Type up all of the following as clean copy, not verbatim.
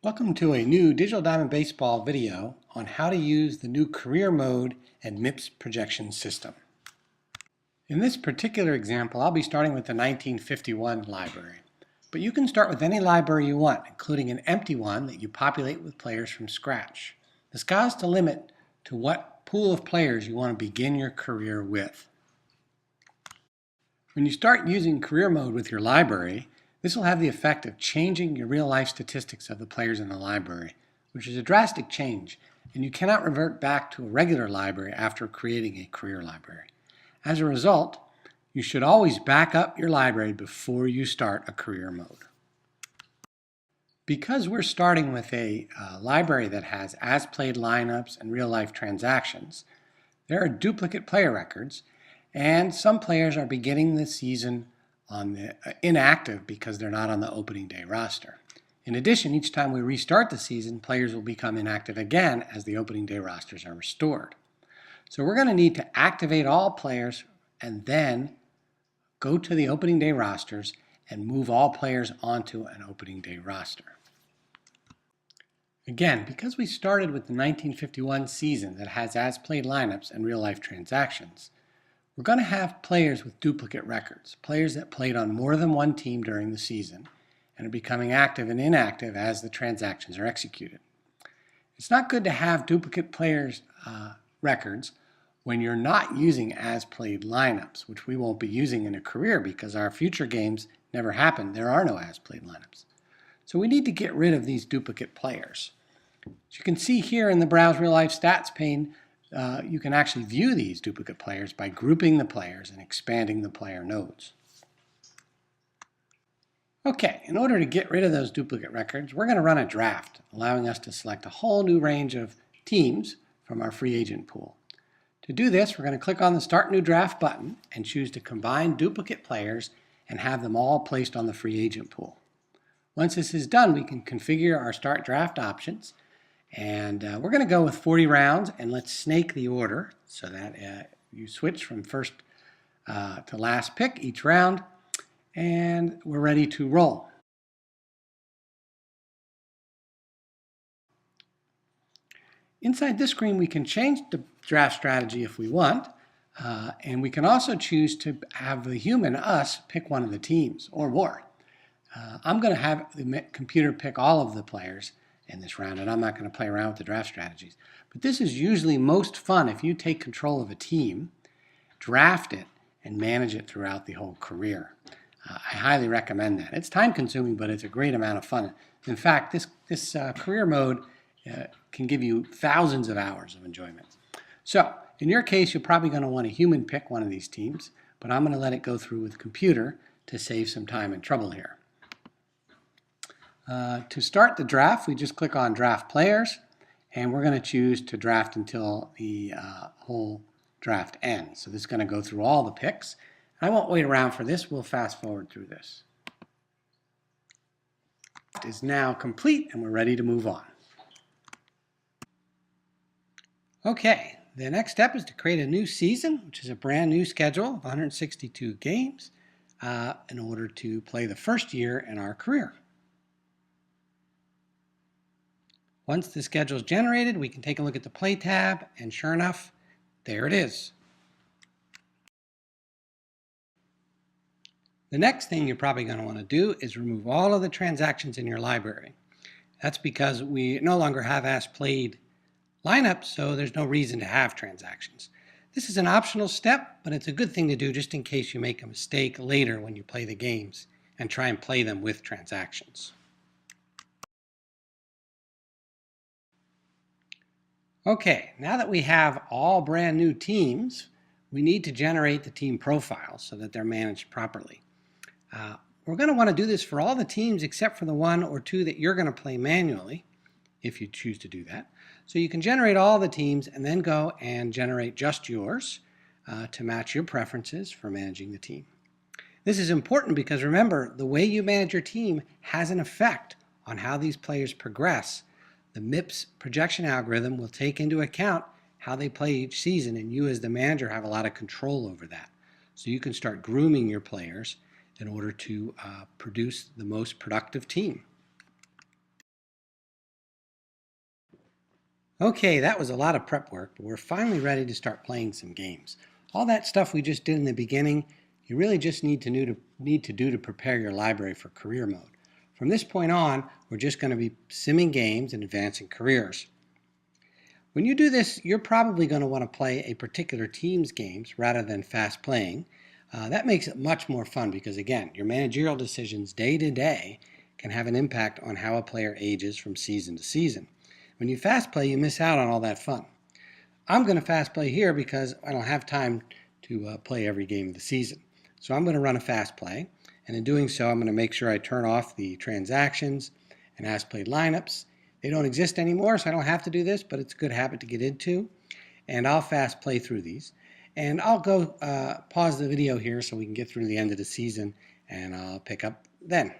Welcome to a new Digital Diamond Baseball video on how to use the new career mode and MIPS projection system. In this particular example, I'll be starting with the 1951 library. But you can start with any library you want, including an empty one that you populate with players from scratch. The sky's the limit to what pool of players you want to begin your career with. When you start using career mode with your library, this will have the effect of changing your real-life statistics of the players in the library, which is a drastic change, and you cannot revert back to a regular library after creating a career library. As a result, you should always back up your library before you start a career mode. Because we're starting with a library that has as-played lineups and real-life transactions, there are duplicate player records, and some players are beginning the season on the inactive because they're not on the opening day roster. In addition, each time we restart the season, players will become inactive again as the opening day rosters are restored. So we're going to need to activate all players and then go to the opening day rosters and move all players onto an opening day roster. Again, because we started with the 1951 season that has as-played lineups and real-life transactions, we're going to have players with duplicate records, players that played on more than one team during the season and are becoming active and inactive as the transactions are executed. It's not good to have duplicate players' records when you're not using as-played lineups, which we won't be using in a career because our future games never happen. There are no as-played lineups. So we need to get rid of these duplicate players. As you can see here in the Browse Real Life Stats pane, you can actually view these duplicate players by grouping the players and expanding the player nodes. Okay, in order to get rid of those duplicate records, we're going to run a draft, allowing us to select a whole new range of teams from our free agent pool. To do this, we're going to click on the Start New Draft button and choose to combine duplicate players and have them all placed on the free agent pool. Once this is done, we can configure our Start Draft options. And we're going to go with 40 rounds, and let's snake the order so that you switch from first to last pick each round, and we're ready to roll. Inside this screen, we can change the draft strategy if we want, and we can also choose to have the human, us, pick one of the teams or more. I'm going to have the computer pick all of the players in this round, and I'm not going to play around with the draft strategies. But this is usually most fun if you take control of a team, draft it, and manage it throughout the whole career. I highly recommend that. It's time consuming, but it's a great amount of fun. In fact, this career mode can give you thousands of hours of enjoyment. So in your case, you're probably going to want a human pick one of these teams, but I'm going to let it go through with computer to save some time and trouble here. To start the draft, we just click on Draft Players, and we're going to choose to draft until the whole draft ends. So this is going to go through all the picks. I won't wait around for this. We'll fast forward through this. It is now complete, and we're ready to move on. Okay, the next step is to create a new season, which is a brand new schedule of 162 games in order to play the first year in our career. Once the schedule is generated, we can take a look at the Play tab, and sure enough, there it is. The next thing you're probably going to want to do is remove all of the transactions in your library. That's because we no longer have as-played lineups, so there's no reason to have transactions. This is an optional step, but it's a good thing to do just in case you make a mistake later when you play the games and try and play them with transactions. Okay, now that we have all brand new teams, we need to generate the team profiles so that they're managed properly. We're going to want to do this for all the teams except for the one or two that you're going to play manually, if you choose to do that. So you can generate all the teams and then go and generate just yours to match your preferences for managing the team. This is important because remember, the way you manage your team has an effect on how these players progress. The MIPS projection algorithm will take into account how they play each season, and you as the manager have a lot of control over that. So you can start grooming your players in order to produce the most productive team. Okay, that was a lot of prep work, but we're finally ready to start playing some games. All that stuff we just did in the beginning, you really just need to do to prepare your library for career mode. From this point on, we're just going to be simming games and advancing careers. When you do this, you're probably going to want to play a particular team's games rather than fast playing. That makes it much more fun because, again, your managerial decisions day to day can have an impact on how a player ages from season to season. When you fast play, you miss out on all that fun. I'm going to fast play here because I don't have time to play every game of the season. So I'm going to run a fast play, and in doing so, I'm going to make sure I turn off the transactions and as played lineups. They don't exist anymore, so I don't have to do this, but it's a good habit to get into. And I'll fast play through these. And I'll go pause the video here so we can get through the end of the season, and I'll pick up then.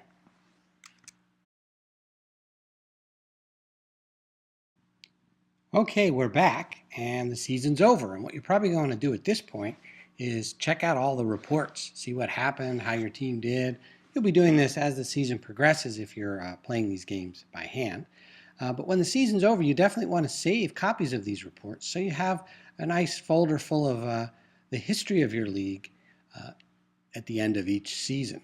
Okay, we're back and the season's over. And what you're probably going to do at this point is check out all the reports, see what happened, how your team did. You'll be doing this as the season progresses if you're playing these games by hand. But when the season's over, you definitely want to save copies of these reports so you have a nice folder full of the history of your league at the end of each season.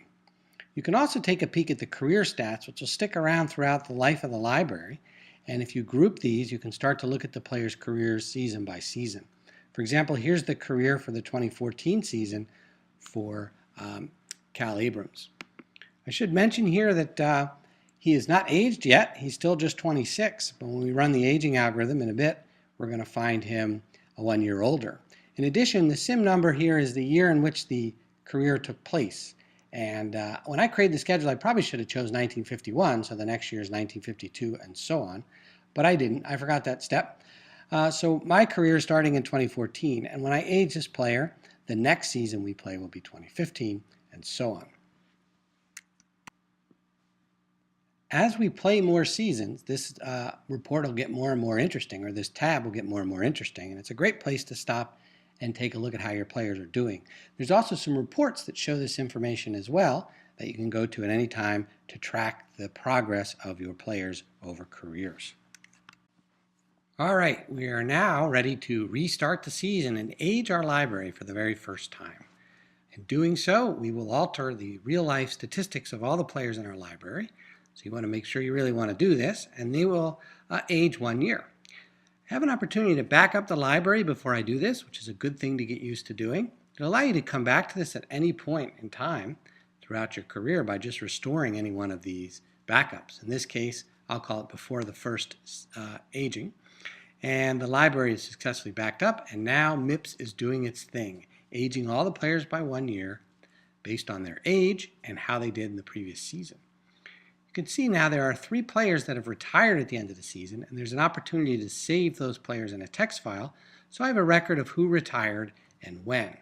You can also take a peek at the career stats, which will stick around throughout the life of the library. And if you group these, you can start to look at the player's careers season by season. For example, here's the career for the 2014 season for Cal Abrams. I should mention here that he is not aged yet. He's still just 26. But when we run the aging algorithm in a bit, we're going to find him a 1 year older. In addition, the sim number here is the year in which the career took place. And when I created the schedule, I probably should have chose 1951, so the next year is 1952 and so on. But I didn't. I forgot that step. So my career is starting in 2014, and when I age this player, the next season we play will be 2015 and so on. As we play more seasons, this report will get more and more interesting, or this tab will get more and more interesting, and it's a great place to stop and take a look at how your players are doing. There's also some reports that show this information as well that you can go to at any time to track the progress of your players over careers. All right, we are now ready to restart the season and age our library for the very first time. In doing so, we will alter the real-life statistics of all the players in our library. So you want to make sure you really want to do this, and they will age 1 year. I have an opportunity to back up the library before I do this, which is a good thing to get used to doing. It'll allow you to come back to this at any point in time throughout your career by just restoring any one of these backups. In this case, I'll call it before the first aging. And the library is successfully backed up, and now MIPS is doing its thing, aging all the players by 1 year based on their age and how they did in the previous season. You can see now there are 3 players that have retired at the end of the season, and there's an opportunity to save those players in a text file, so I have a record of who retired and when. At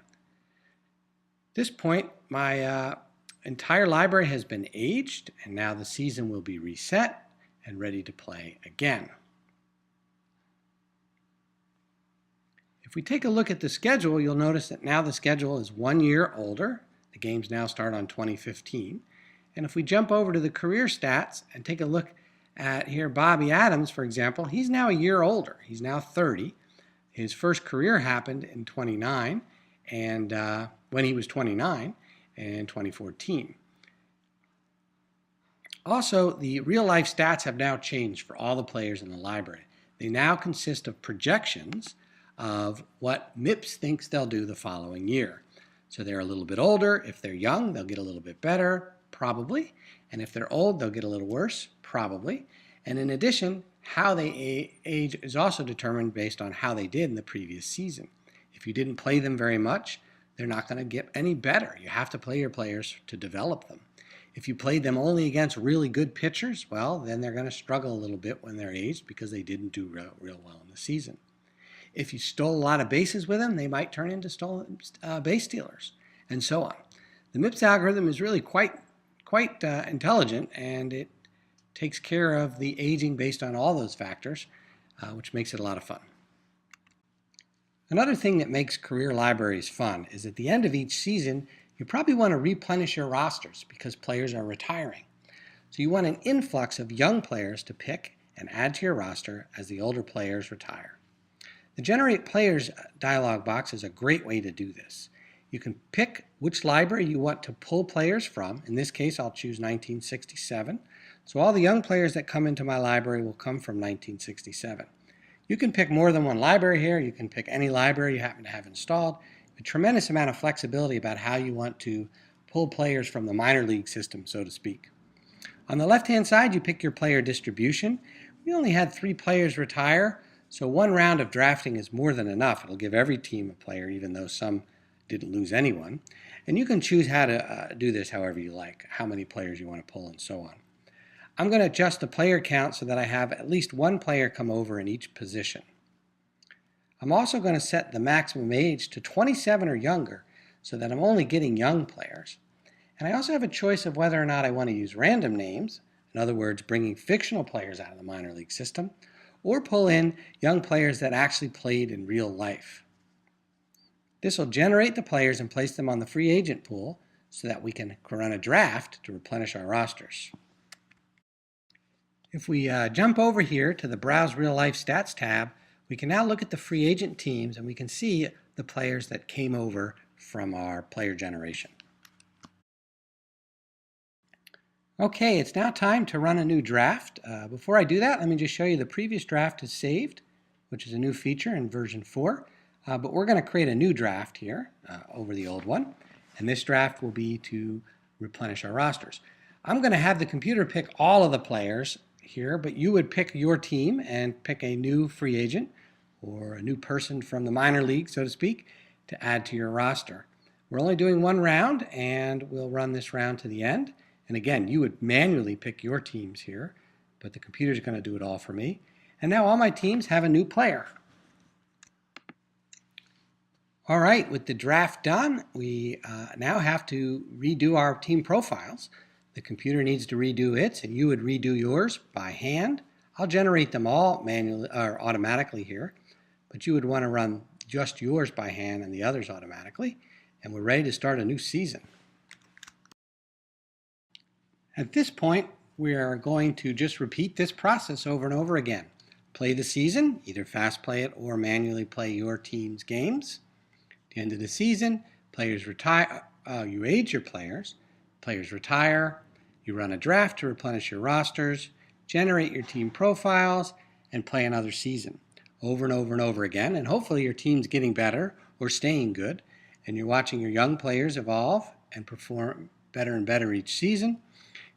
this point, my entire library has been aged, and now the season will be reset and ready to play again. If we take a look at the schedule, you'll notice that now the schedule is 1 year older. The games now start on 2015. And if we jump over to the career stats and take a look at here, Bobby Adams, for example, he's now a year older. He's now 30. His first career happened in 29, and when he was 29 in 2014. Also, the real-life stats have now changed for all the players in the library. They now consist of projections of what MIPS thinks they'll do the following year. So they're a little bit older. If they're young, they'll get a little bit better. Probably. And if they're old, they'll get a little worse, probably. And in addition, how they age is also determined based on how they did in the previous season. If you didn't play them very much, they're not going to get any better. You have to play your players to develop them. If you played them only against really good pitchers, well, then they're going to struggle a little bit when they're aged because they didn't do real well in the season. If you stole a lot of bases with them, they might turn into stolen base stealers, and so on. The MIPS algorithm is really quite intelligent, and it takes care of the aging based on all those factors, which makes it a lot of fun. Another thing that makes career libraries fun is at the end of each season, you probably want to replenish your rosters because players are retiring. So you want an influx of young players to pick and add to your roster as the older players retire. The Generate Players dialog box is a great way to do this. You can pick which library you want to pull players from. In this case, I'll choose 1967. So all the young players that come into my library will come from 1967. You can pick more than one library here. You can pick any library you happen to have installed. A tremendous amount of flexibility about how you want to pull players from the minor league system, so to speak. On the left-hand side, you pick your player distribution. We only had 3 players retire, so one round of drafting is more than enough. It'll give every team a player, even though some didn't lose anyone. And you can choose how to do this however you like, how many players you want to pull and so on. I'm going to adjust the player count so that I have at least one player come over in each position. I'm also going to set the maximum age to 27 or younger so that I'm only getting young players. And I also have a choice of whether or not I want to use random names, in other words, bringing fictional players out of the minor league system, or pull in young players that actually played in real life. This will generate the players and place them on the free agent pool so that we can run a draft to replenish our rosters. If we jump over here to the Browse Real Life Stats tab, we can now look at the free agent teams and we can see the players that came over from our player generation. Okay, it's now time to run a new draft. Before I do that, let me just show you the previous draft is saved, which is a new feature in version 4. But we're going to create a new draft here over the old one. And this draft will be to replenish our rosters. I'm going to have the computer pick all of the players here, but you would pick your team and pick a new free agent or a new person from the minor league, so to speak, to add to your roster. We're only doing one round, and we'll run this round to the end. And again, you would manually pick your teams here, but the computer's going to do it all for me. And now all my teams have a new player. All right, with the draft done, we now have to redo our team profiles. The computer needs to redo its, and you would redo yours by hand. I'll generate them all manually or automatically here, but you would want to run just yours by hand and the others automatically. And we're ready to start a new season. At this point, we are going to just repeat this process over and over again. Play the season, either fast play it or manually play your team's games. At the end of the season, players retire. You age your players. Players retire. You run a draft to replenish your rosters, generate your team profiles, and play another season over and over and over again. And hopefully your team's getting better or staying good, and you're watching your young players evolve and perform better and better each season.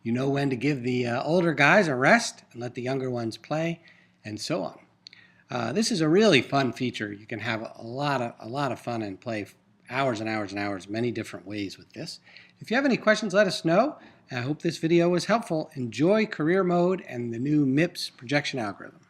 You know when to give the older guys a rest and let the younger ones play, and so on. This is a really fun feature. You can have a lot of fun and play hours and hours and hours, many different ways with this. If you have any questions, let us know. I hope this video was helpful. Enjoy career mode and the new MIPS projection algorithm.